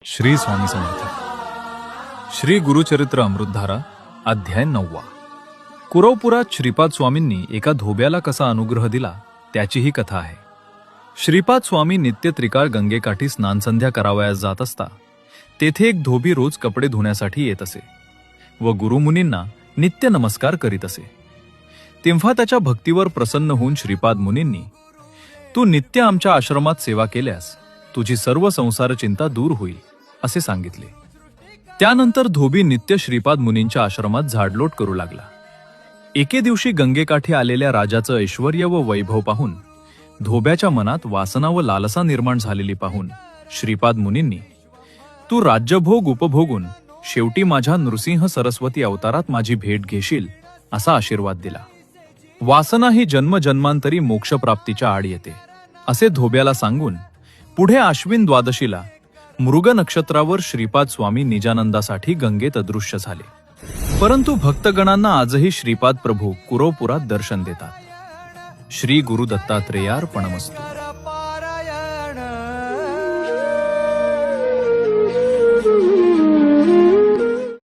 श्री स्वामी समर्थ. श्री गुरुचरित्र अमृतधारा अध्याय 9. कुरवपुरात श्रीपाद स्वामींनी एका धोब्याला कसा अनुग्रह दिला त्याची ही कथा आहे. श्रीपाद स्वामी नित्य त्रिकाळ गंगेकाठी स्नानसंध्या करावयास जात असता तेथे एक धोबी रोज कपडे धुण्यासाठी येत असे व गुरुमुनींना नित्य नमस्कार करीत असे. तेव्हा त्याच्या भक्तीवर प्रसन्न होऊन श्रीपाद मुनींनी, तू नित्य आमच्या आश्रमात सेवा केल्यास तुझी सर्व संसार चिंता दूर होईल असे सांगितले. त्यानंतर धोबी नित्य श्रीपाद मुनींच्या आश्रमात झाडलोट करू लागला. एके दिवशी गंगेकाठी आलेल्या राजाचं ऐश्वर्य व वैभव पाहून धोब्याच्या मनात वासना व लालसा निर्माण झालेली पाहून श्रीपाद मुनींनी, तू राज्यभोग उपभोगून शेवटी माझ्या नृसिंह सरस्वती अवतारात माझी भेट घेशील असा आशीर्वाद दिला. वासना ही जन्मजन्मांतरी मोक्षप्राप्तीच्या आड येते असे धोब्याला सांगून पुढे आश्विन द्वादशीला मृग नक्षत्रावर श्रीपाद स्वामी निजानंदासाठी गंगेत अदृश्य झाले. परंतु भक्तगणांना आजही श्रीपाद प्रभू कुरवपुरात दर्शन देतात. श्री गुरु दत्तात्रेयार्पणमस्तु.